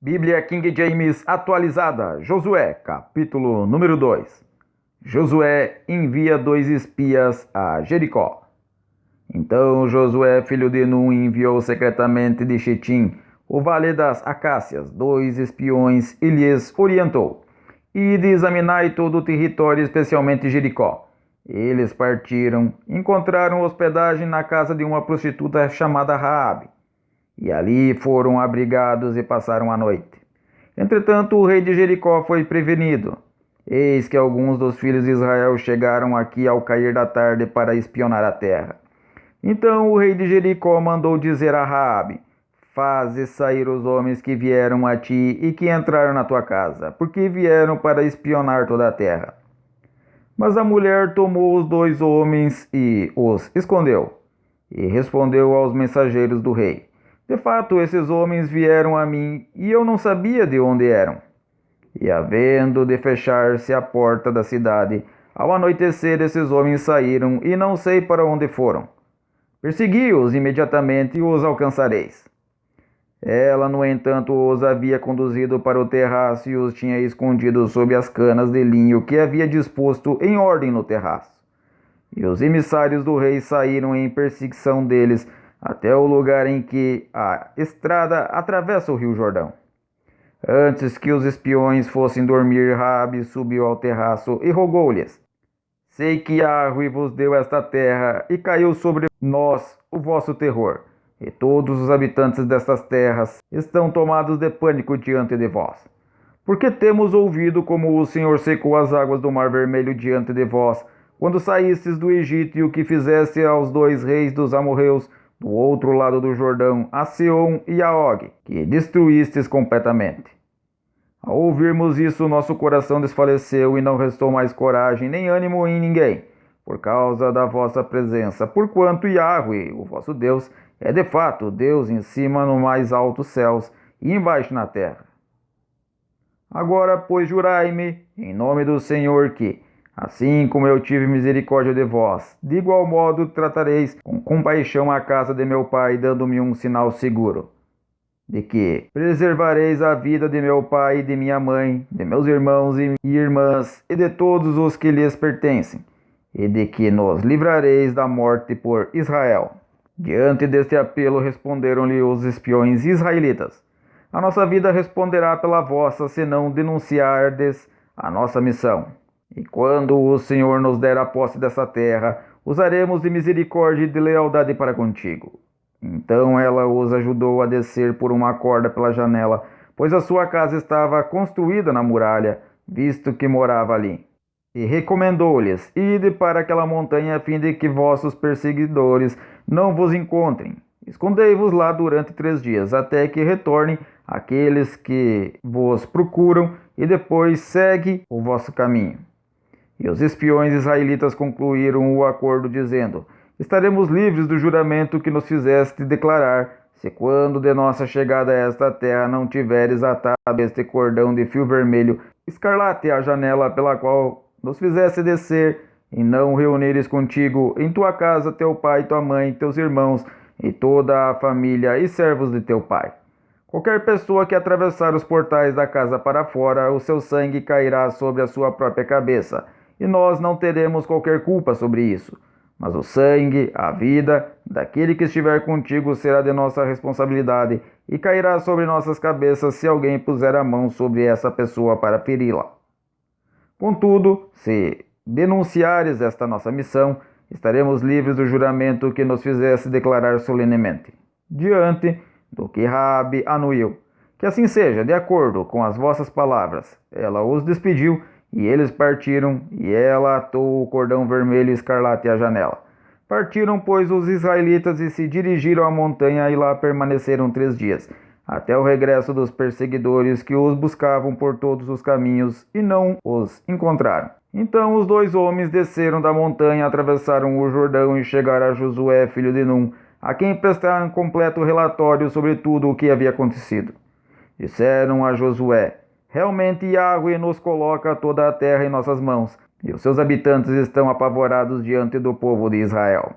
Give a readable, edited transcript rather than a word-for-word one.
Bíblia King James atualizada, Josué, capítulo número 2. Josué envia 2 espias a Jericó. Então Josué, filho de Nun, enviou secretamente de Chitim, o vale das Acácias, 2 espiões e lhes orientou: Ide examinai todo o território, especialmente Jericó. Eles partiram, encontraram hospedagem na casa de uma prostituta chamada Raabe, e ali foram abrigados e passaram a noite. Entretanto, o rei de Jericó foi prevenido. Eis que alguns dos filhos de Israel chegaram aqui ao cair da tarde para espionar a terra. Então o rei de Jericó mandou dizer a Raabe: Faze sair os homens que vieram a ti e que entraram na tua casa, porque vieram para espionar toda a terra. Mas a mulher tomou os 2 homens e os escondeu, e respondeu aos mensageiros do rei: De fato, esses homens vieram a mim, e eu não sabia de onde eram. E havendo de fechar-se a porta da cidade, ao anoitecer esses homens saíram, e não sei para onde foram. Persegui-os imediatamente e os alcançareis. Ela, no entanto, os havia conduzido para o terraço e os tinha escondido sob as canas de linho que havia disposto em ordem no terraço. E os emissários do rei saíram em perseguição deles até o lugar em que a estrada atravessa o rio Jordão. Antes que os espiões fossem dormir, Raabe subiu ao terraço e rogou-lhes: Sei que Yahweh vos deu esta terra e caiu sobre nós o vosso terror, e todos os habitantes destas terras estão tomados de pânico diante de vós. Porque temos ouvido como o Senhor secou as águas do Mar Vermelho diante de vós, quando saístes do Egito, e o que fizeste aos 2 reis dos amorreus do outro lado do Jordão, a Seom e a Og, que destruístes completamente. Ao ouvirmos isso, nosso coração desfaleceu e não restou mais coragem nem ânimo em ninguém, por causa da vossa presença, porquanto Yahweh, o vosso Deus, é de fato Deus em cima no mais altos céus e embaixo na terra. Agora, pois, jurai-me, em nome do Senhor, que, assim como eu tive misericórdia de vós, de igual modo tratareis com compaixão a casa de meu pai, dando-me um sinal seguro, de que preservareis a vida de meu pai e de minha mãe, de meus irmãos e irmãs, e de todos os que lhes pertencem, e de que nos livrareis da morte por Israel. Diante deste apelo responderam-lhe os espiões israelitas: A nossa vida responderá pela vossa, se não denunciardes a nossa missão. E quando o Senhor nos der a posse dessa terra, usaremos de misericórdia e de lealdade para contigo. Então ela os ajudou a descer por uma corda pela janela, pois a sua casa estava construída na muralha, visto que morava ali. E recomendou-lhes: Ide para aquela montanha, a fim de que vossos perseguidores não vos encontrem. Escondei-vos lá durante 3 dias, até que retornem aqueles que vos procuram, e depois segue o vosso caminho. E os espiões israelitas concluíram o acordo, dizendo: Estaremos livres do juramento que nos fizeste declarar, se quando de nossa chegada a esta terra não tiveres atado este cordão de fio vermelho escarlate à janela pela qual nos fizeste descer, e não reunires contigo em tua casa teu pai, tua mãe, teus irmãos, e toda a família e servos de teu pai. Qualquer pessoa que atravessar os portais da casa para fora, o seu sangue cairá sobre a sua própria cabeça, e nós não teremos qualquer culpa sobre isso. Mas o sangue, a vida, daquele que estiver contigo será de nossa responsabilidade, e cairá sobre nossas cabeças se alguém puser a mão sobre essa pessoa para feri-la. Contudo, se denunciares esta nossa missão, estaremos livres do juramento que nos fizesse declarar solenemente, diante do que Raabe anuiu. Que assim seja, de acordo com as vossas palavras. Ela os despediu, e eles partiram, e ela atou o cordão vermelho e escarlate à janela. Partiram, pois, os israelitas e se dirigiram à montanha, e lá permaneceram 3 dias, até o regresso dos perseguidores que os buscavam por todos os caminhos, e não os encontraram. Então os 2 homens desceram da montanha, atravessaram o Jordão e chegaram a Josué, filho de Nun, a quem prestaram completo relatório sobre tudo o que havia acontecido. Disseram a Josué: Realmente Yahweh nos coloca toda a terra em nossas mãos, e os seus habitantes estão apavorados diante do povo de Israel.